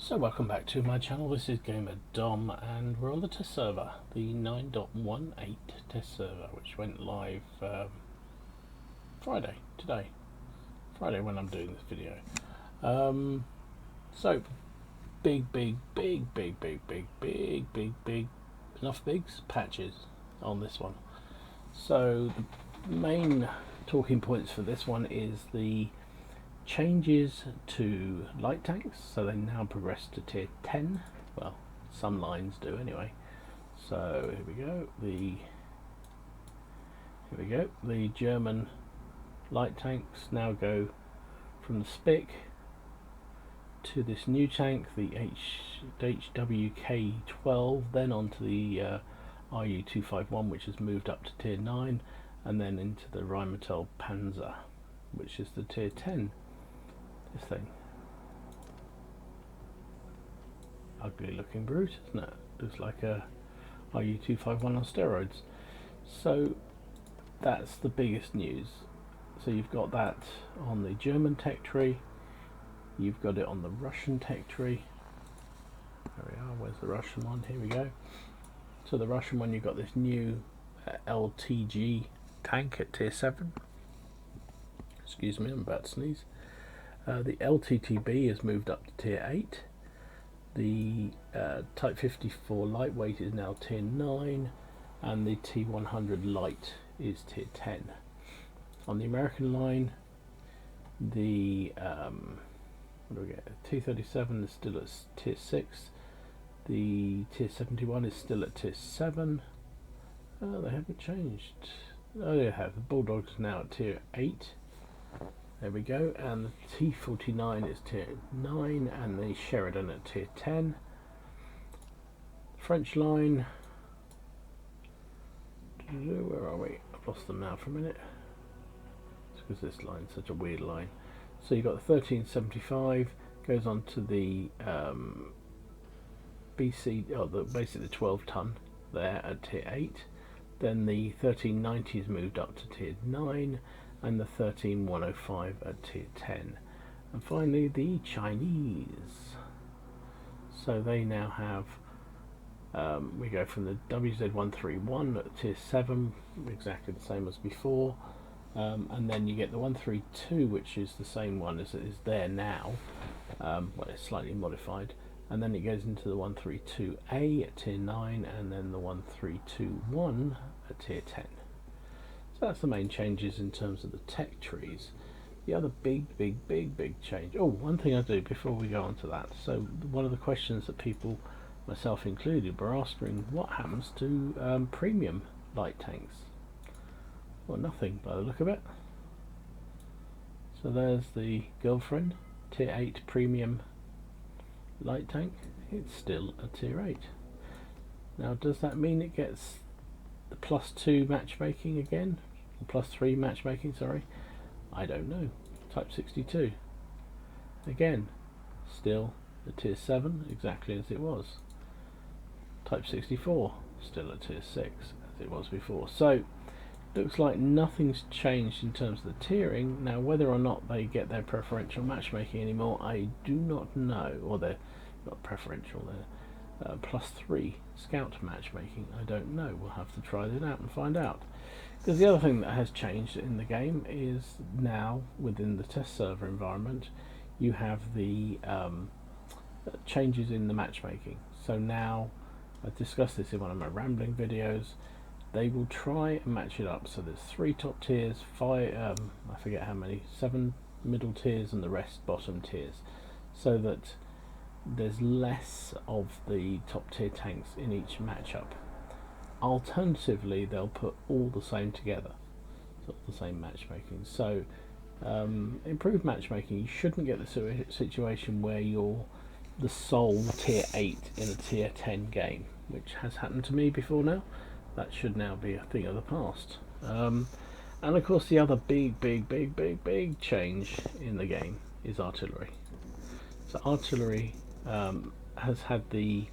So welcome back to my channel. This is Gamer Dom and we're on the test server, the 9.18 test server, which went live Friday when I'm doing this video. So big enough bigs patches on this one. So the main talking points for this one is the changes to light tanks, so they now progress to tier 10. Well, some lines do anyway. So here we go. The German light tanks now go from the Spick to this new tank, the HWK12, then onto the RU251, which has moved up to tier 9, and then into the Rheinmetall Panzer, which is the tier 10. This thing, ugly looking brute, isn't it? Looks like a RU251 on steroids. So that's the biggest news. So you've got that on the German tech tree, you've got it on the Russian tech tree. There we are. Where's the Russian one? Here we go. So the Russian one, you've got this new LTG tank at tier 7. Excuse me, I'm about to sneeze. The LTTB has moved up to tier 8. The Type 54 lightweight is now tier 9, and the T100 light is tier 10. On the American line, the what do we get? T37 is still at tier 6. The tier 71 is still at tier 7. Oh, they haven't changed. Oh, they have. The Bulldog is now at tier 8. There we go, and the T49 is tier 9, and the Sheridan at tier 10. French line, where are we? I've lost them now for a minute. It's because this line's such a weird line. So you've got the 1375, goes on to the BC, basically the 12 ton there at tier 8. Then the 1390 is moved up to tier 9, and the 13105 at tier 10. And finally the Chinese. So they now have, we go from the WZ131 at tier 7, exactly the same as before, and then you get the 132, which is the same one as it is there now, well, it's slightly modified, and then it goes into the 132A at tier 9, and then the 1321 at tier 10. That's the main changes in terms of the tech trees. The other big change. Oh, one thing I do before we go on to that. So one of the questions that people, myself included, were asking, what happens to premium light tanks? Well, nothing by the look of it. So there's the girlfriend, tier 8 premium light tank. It's still a tier 8. Now, does that mean it gets the +2 matchmaking again? +3 matchmaking, sorry, I don't know. Type 62 again, still a tier 7, exactly as it was. Type 64 still a tier 6 as it was before. So looks like nothing's changed in terms of the tiering. Now whether or not they get their preferential matchmaking anymore, I do not know. Or they're not preferential, they're +3 scout matchmaking, I don't know. We'll have to try that out and find out. Because the other thing that has changed in the game is now within the test server environment you have the changes in the matchmaking. So now, I've discussed this in one of my rambling videos, they will try and match it up. So there's 3 top tiers, 5, I forget how many, 7 middle tiers and the rest bottom tiers, so that there's less of the top tier tanks in each matchup. Alternatively, they'll put all the same together, so the same matchmaking. So improved matchmaking, you shouldn't get the situation where you're the sole tier 8 in a tier 10 game, which has happened to me before now. That should now be a thing of the past. And of course the other big change in the game is artillery. So artillery has had the,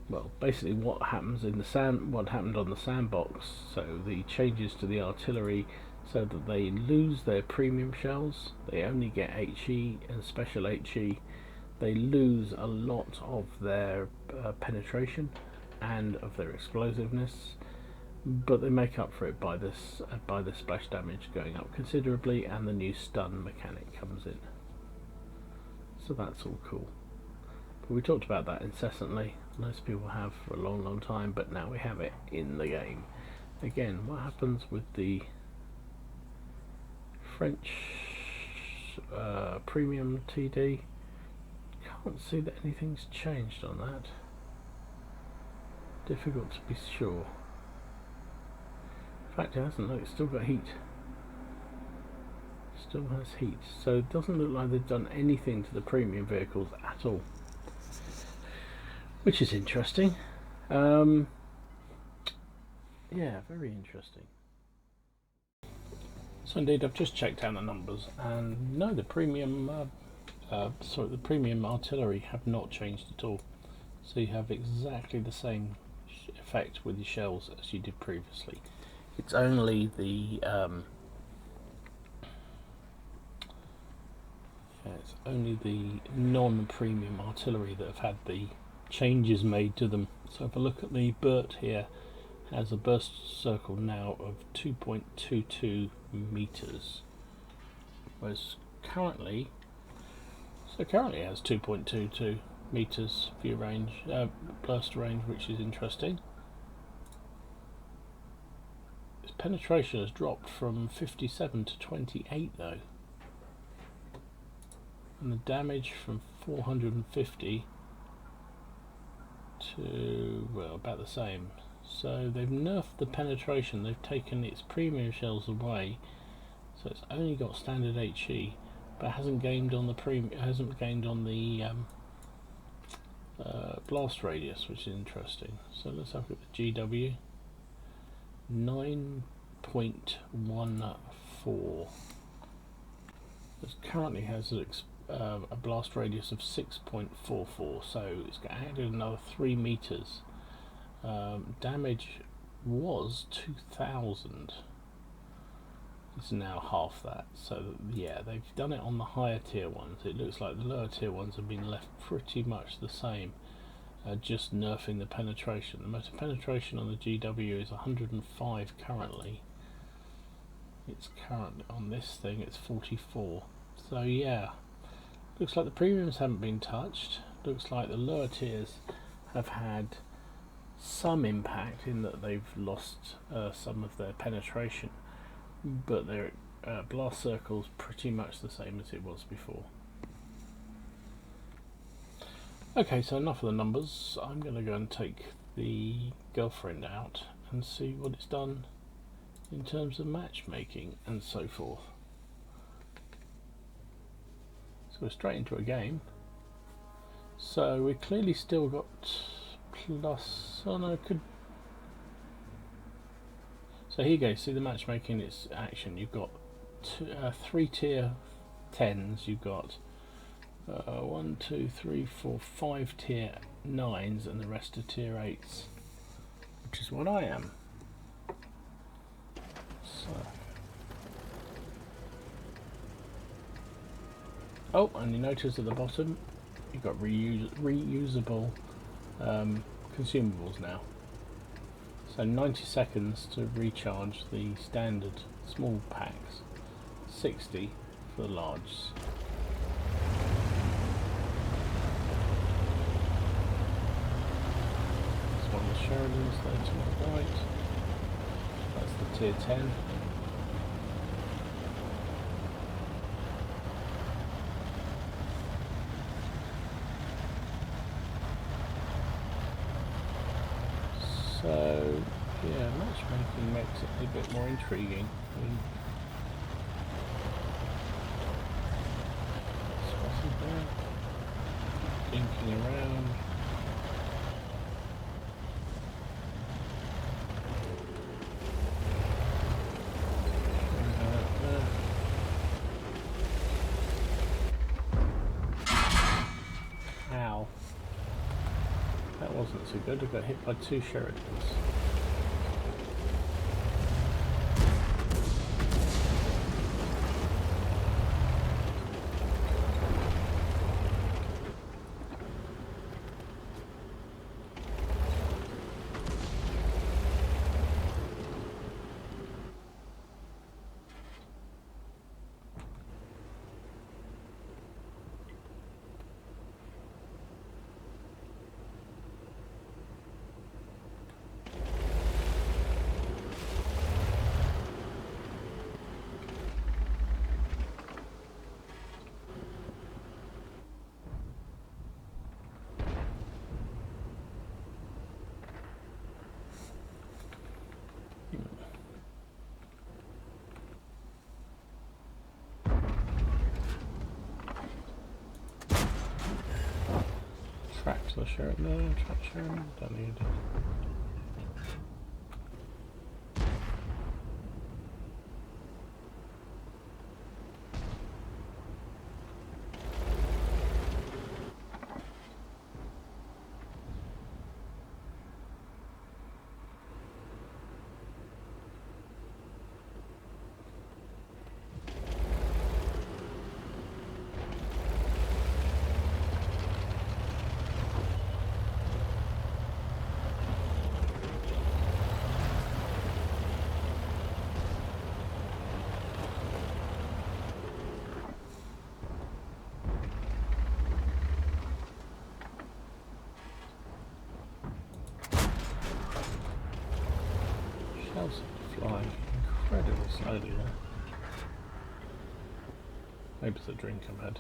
well, basically what happens in the what happened on the sandbox. So the changes to the artillery, so that they lose their premium shells, they only get HE and special HE, they lose a lot of their penetration and of their explosiveness, but they make up for it by this by the splash damage going up considerably, and the new stun mechanic comes in. So that's all cool. But we talked about that incessantly. Most people have for a long time, but now we have it in the game. Again, what happens with the French premium TD? Can't see that anything's changed on that. Difficult to be sure. In fact, it hasn't. Look, it's still got heat. Still has heat. So it doesn't look like they've done anything to the premium vehicles at all, which is interesting. Yeah, very interesting. So indeed, I've just checked out the numbers, and no, the premium the premium artillery have not changed at all. So you have exactly the same effect with your shells as you did previously. It's only the non-premium artillery that have had the changes made to them. So if I look at the BERT here, has a burst circle now of 2.22 meters, whereas currently it has 2.22 meters view range, burst range, which is interesting. Its penetration has dropped from 57 to 28 though, and the damage from 450 to, well, about the same. So they've nerfed the penetration, they've taken its premium shells away, so it's only got standard HE, but hasn't gained on the blast radius, which is interesting. So let's have a look at the GW. 9.14. This currently has a blast radius of 6.44, so it's added another 3 meters. Damage was 2000. It's now half that. So yeah, they've done it on the higher tier ones. It looks like the lower tier ones have been left pretty much the same, just nerfing the penetration. The motor penetration on the GW is 105 currently. It's currently on this thing, it's 44. So yeah, looks like the premiums haven't been touched. Looks like the lower tiers have had some impact in that they've lost some of their penetration, but their blast circle's pretty much the same as it was before. Okay, so enough of the numbers. I'm going to go and take the girlfriend out and see what it's done in terms of matchmaking and so forth. So we're straight into a game. So we clearly still got plus. Oh no, could. So here you go. See the matchmaking, it's action. You've got 3 tier 10s. You've got 1, 2, 3, 4, 5 tier 9s, and the rest are tier 8s, which is what I am. So. Oh, and you notice at the bottom you've got reusable consumables now. So 90 seconds to recharge the standard small packs, 60 for the larges. That's one of the Sheridans there to my right. That's the tier 10. So, yeah, matchmaking makes it a bit more intriguing. Spotted there, thinking around. Ow. That wasn't so good. I got hit by 2 Sheridans. Shall I share it? No, track sharing. Don't need it. Shells flying incredibly slowly there. Maybe it's a drink I've had.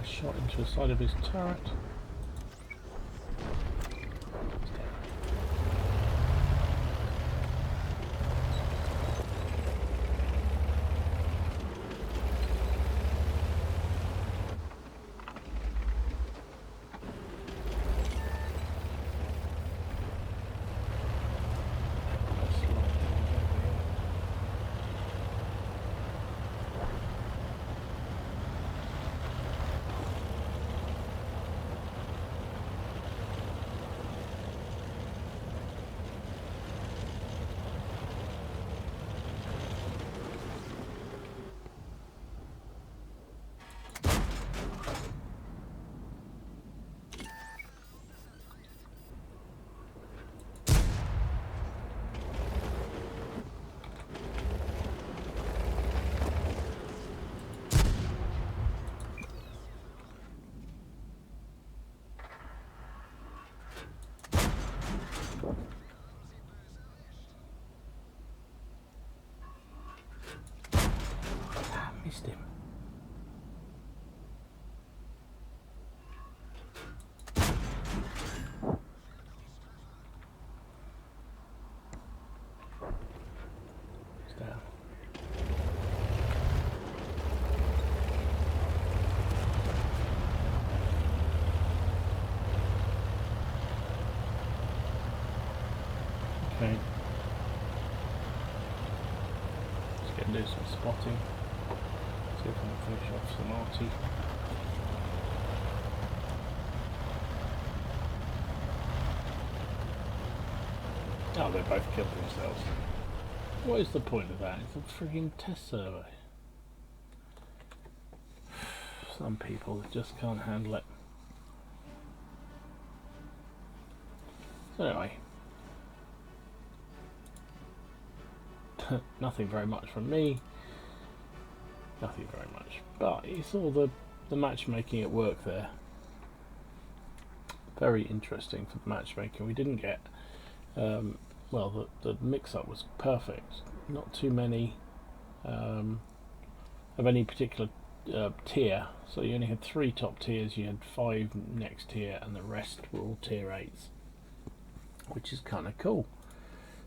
Shot into the side of his turret. Missed him. He's down. Okay. Let's get into some spotting. See if I can finish off some arty. Oh, they both killed themselves. What is the point of that? It's a freaking test survey. Some people just can't handle it. So anyway. Nothing very much from me. Nothing very much. But you saw the matchmaking at work there. Very interesting for the matchmaking. We didn't get well, the mix-up was perfect. Not too many of any particular tier. So you only had 3 top tiers, you had 5 next tier, and the rest were all tier 8s, which is kind of cool.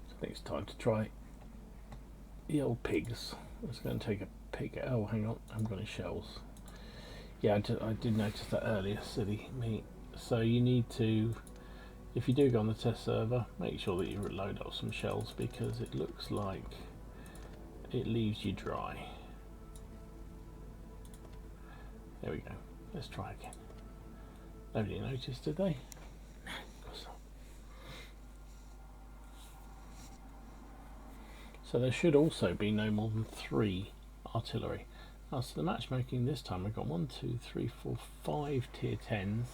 So I think it's time to try the old pigs. I was going to take a pig. Oh, hang on, I haven't got any shells. Yeah, I did notice that earlier, silly me. So you need to, if you do go on the test server, make sure that you load up some shells, because it looks like it leaves you dry. There we go. Let's try again. Nobody noticed, did they? Of course not. So there should also be no more than 3 artillery. Oh, so the matchmaking this time, I've got 1, 2, 3, 4, 5 tier 10s.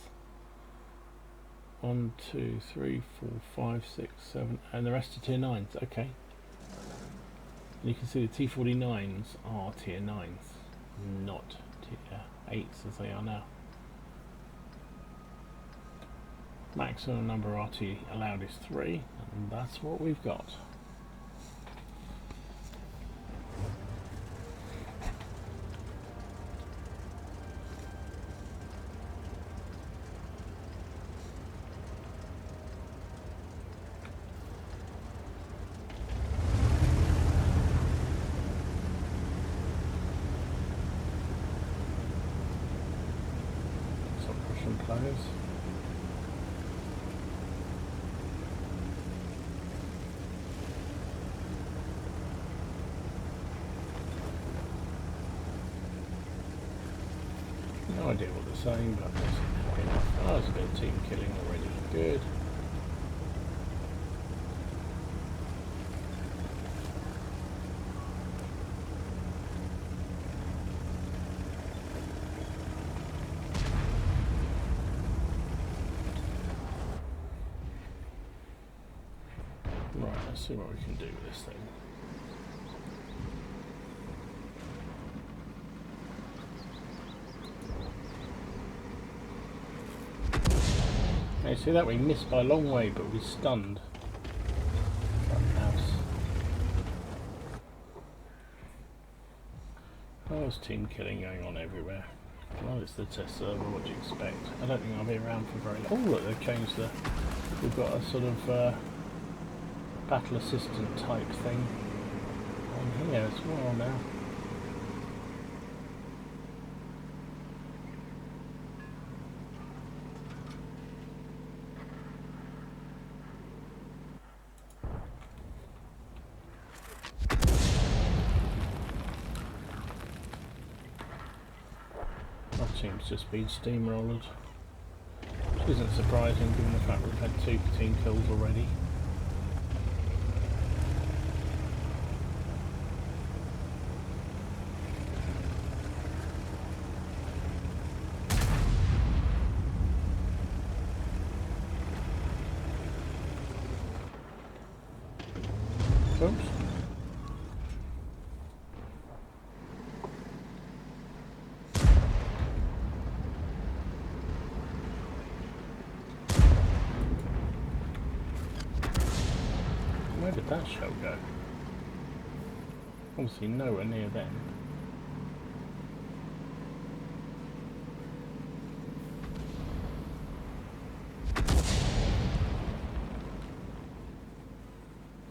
1, 2, 3, 4, 5, 6, 7, and the rest are tier 9s. Okay. And you can see the T49s are tier 9s, not tier 8s as they are now. Maximum number RT allowed is 3, and that's what we've got. Some Russian players. No idea what they're saying, but that's enough. Oh, there's a bit of team killing already. Good. Right, let's see what we can do with this thing. Okay, see that we missed by a long way, but we stunned. House. Oh, there's team killing going on everywhere. Well, it's the test server, what do you expect? I don't think I'll be around for very long. Oh, look, they've changed the... We've got a sort of battle assistant type thing on here as well now. Team's just been steamrolled, which isn't surprising given the fact we've had 2 team kills already. Oops. Where did that shell go? Obviously nowhere near them.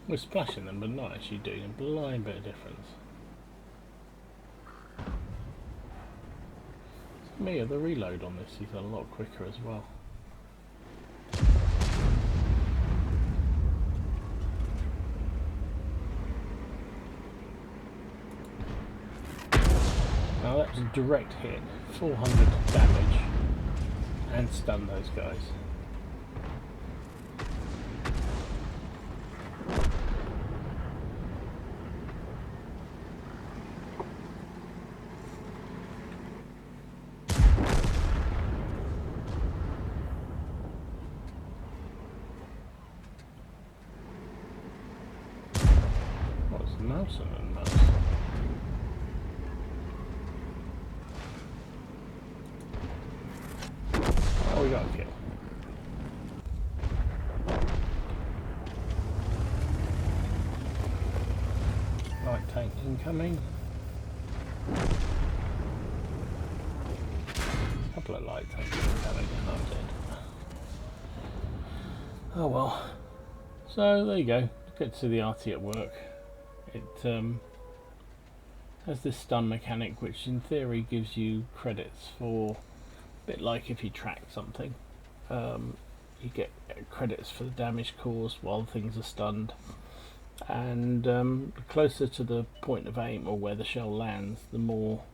We're splashing them but not actually doing a blind bit of difference. To me, the reload on this is a lot quicker as well. Now that was a direct hit, 400 damage, and stunned those guys. What's the mouse and mouse? We got a kill. Light tank incoming. Couple of light tanks incoming and I'm dead. Oh well. So there you go. Good to see the RT at work. It has this stun mechanic which in theory gives you credits for, a bit like if you track something, you get credits for the damage caused while things are stunned, and closer to the point of aim or where the shell lands, the more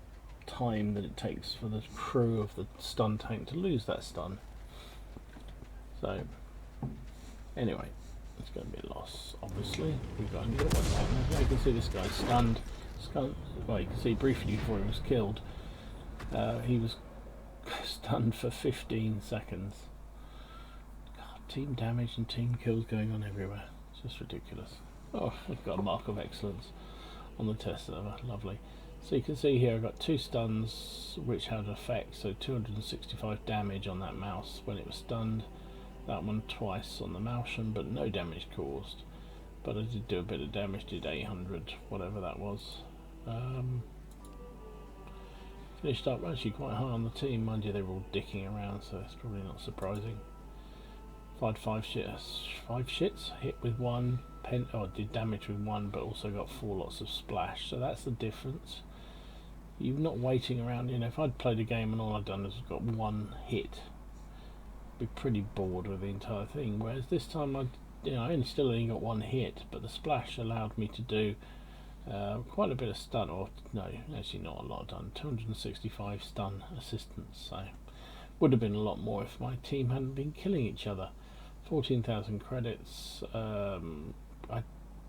time that it takes for the crew of the stun tank to lose that stun. So anyway, it's going to be a loss obviously. We've got another one down. You can see this guy's stunned. Well, you can see briefly before he was killed, he was stunned for 15 seconds. God, team damage and team kills going on everywhere. It's just ridiculous. Oh, I've got a mark of excellence on the test server. Lovely. So you can see here I've got 2 stuns which had effect, so 265 damage on that mouse when it was stunned. That one twice on the motion, but no damage caused. But I did do a bit of damage, did 800, whatever that was. Finished up actually quite high on the team, mind you they were all dicking around, so it's probably not surprising. Fired 5 shits, hit with 1, did damage with 1, but also got 4 lots of splash, so that's the difference. You're not waiting around, you know, if I'd played a game and all I'd done is got 1 hit, I'd be pretty bored with the entire thing, whereas this time I only got 1 hit, but the splash allowed me to do quite a bit of stun, or no, actually not a lot done, 265 stun assistance, so would have been a lot more if my team hadn't been killing each other. 14,000 credits. I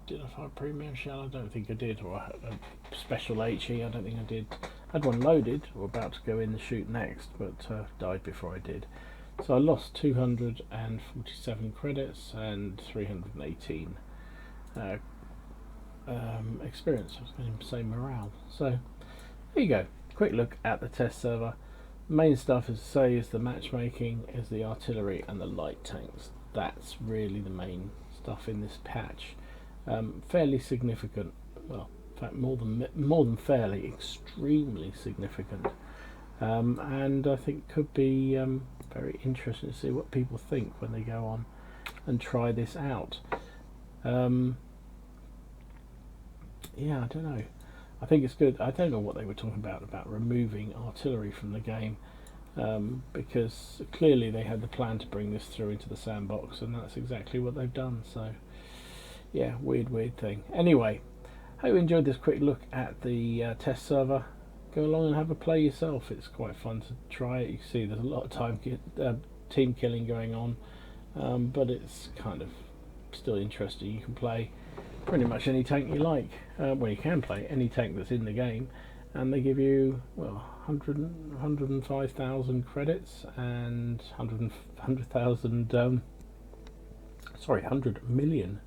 did a fire premium shell, I don't think I did, or a special HE, I don't think I did. I had one loaded, or about to go in the shoot next, but died before I did. So I lost 247 credits and 318 experience. I was going to say morale. So there you go. Quick look at the test server. Main stuff, as I say, is the matchmaking, is the artillery and the light tanks. That's really the main stuff in this patch. Fairly significant. Well, in fact, more than fairly, extremely significant. And I think could be very interesting to see what people think when they go on and try this out. Yeah, I don't know. I think it's good. I don't know what they were talking about removing artillery from the game, because clearly they had the plan to bring this through into the sandbox, and that's exactly what they've done. So yeah, weird thing. Anyway, hope you enjoyed this quick look at the test server. Go along and have a play yourself. It's quite fun to try it. You can see there's a lot of team killing going on, but it's kind of still interesting. You can play pretty much any tank you like. Well, you can play any tank that's in the game, and they give you, well, 105,000 credits and 100 million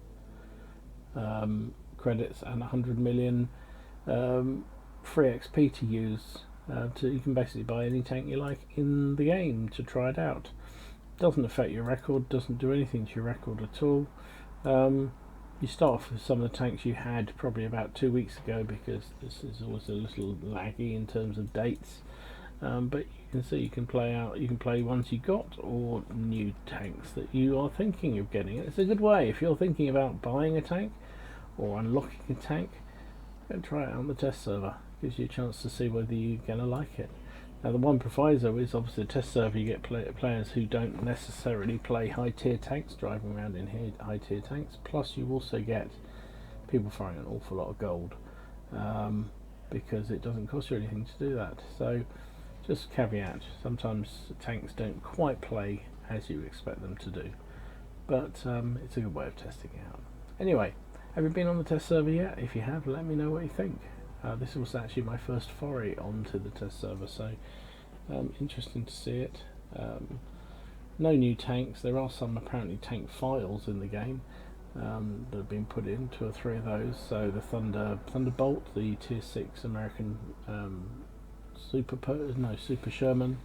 credits and 100 million free XP to use. You can basically buy any tank you like in the game to try it out. Doesn't affect your record, doesn't do anything to your record at all. You start off with some of the tanks you had probably about 2 weeks ago, because this is always a little laggy in terms of dates. But you can see you can play ones you got, or new tanks that you are thinking of getting. It's a good way if you're thinking about buying a tank or unlocking a tank. Go try it out on the test server. Gives you a chance to see whether you're gonna like it. Now, the one proviso is obviously a test server. You get players who don't necessarily play high tier tanks driving around in here, high tier tanks. Plus, you also get people throwing an awful lot of gold, because it doesn't cost you anything to do that. So, just caveat: sometimes tanks don't quite play as you expect them to do, but it's a good way of testing it out. Anyway, have you been on the test server yet? If you have, let me know what you think. This was actually my first foray onto the test server, so interesting to see it. No new tanks. There are some apparently tank files in the game that have been put in, 2 or 3 of those. So the Thunderbolt, the tier 6 American Super Sherman,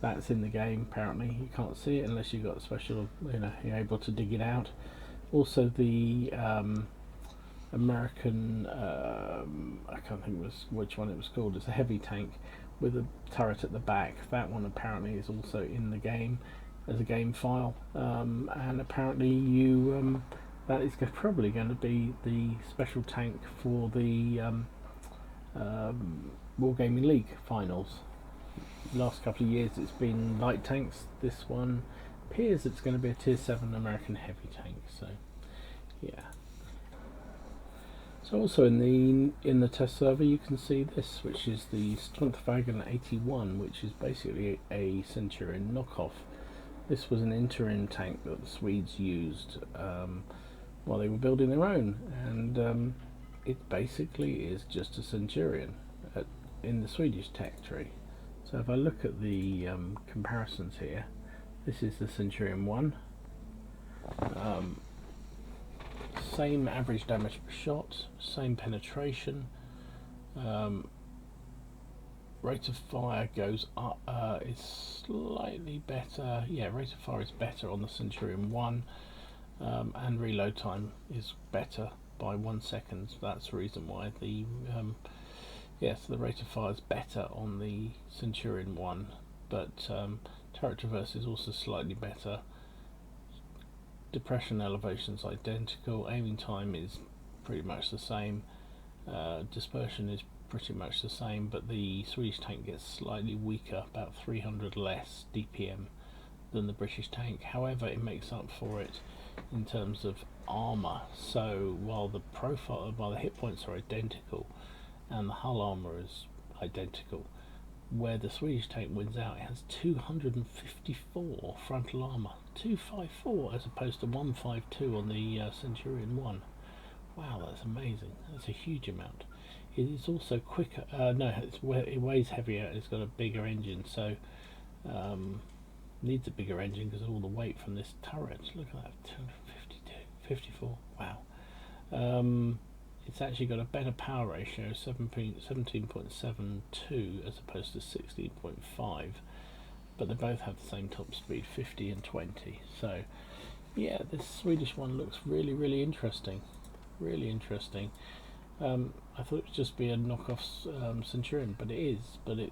that's in the game. Apparently, you can't see it unless you've got a special, you're able to dig it out. Also the American, I can't think which one it was called. It's a heavy tank with a turret at the back. That one apparently is also in the game as a game file, and apparently that is probably going to be the special tank for the Wargaming League finals. The last couple of years it's been light tanks. This one appears it's going to be a tier 7 American heavy tank. So yeah. So also in the test server you can see this, which is the Strandwagen 81, which is basically a Centurion knockoff. This was an interim tank that the Swedes used while they were building their own, and it basically is just a Centurion in the Swedish tech tree. So if I look at the comparisons here, this is the Centurion 1, Same average damage per shot, same penetration. Rate of fire goes up, is slightly better. Yeah, rate of fire is better on the Centurion 1, and reload time is better by 1 second. That's the reason why the yes, the rate of fire is better on the Centurion 1, but turret traverse is also slightly better. Depression elevation is identical. Aiming time is pretty much the same. Dispersion is pretty much the same, but the Swedish tank gets slightly weaker, about 300 less DPM than the British tank. However, it makes up for it in terms of armor. So while the hit points are identical and the hull armor is identical, where the Swedish tank wins out, it has 254 frontal armor, 254 as opposed to 152 on the Centurion 1. Wow, that's amazing. That's a huge amount. It is also quicker. No, it weighs heavier. It's got a bigger engine, so needs a bigger engine because of all the weight from this turret. Look at that, 252, 54. Wow. It's actually got a better power ratio, 17.72 as opposed to 16.5. But they both have the same top speed, 50 and 20. So, yeah, this Swedish one looks really, really interesting. Really interesting. I thought it would just be a knockoff Centurion, but it is. But it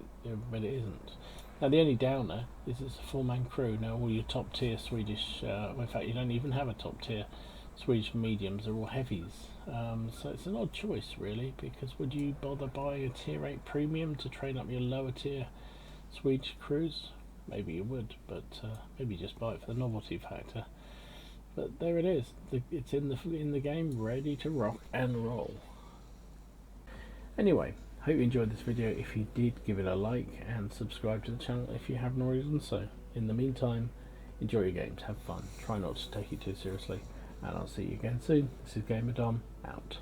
isn't. Now the only downer is it's a 4-man crew. Now all your top tier Swedish, in fact you don't even have a top tier Swedish mediums. They're all heavies. So it's an odd choice really, because would you bother buying a tier 8 premium to train up your lower tier Swedish crews? Maybe you would, but maybe just buy it for the novelty factor. But there it is. It's in the game, ready to rock and roll. Anyway, hope you enjoyed this video. If you did, give it a like and subscribe to the channel if you haven't already done so. In the meantime, enjoy your games, have fun, try not to take it too seriously, and I'll see you again soon. This is Gamer Dom, out.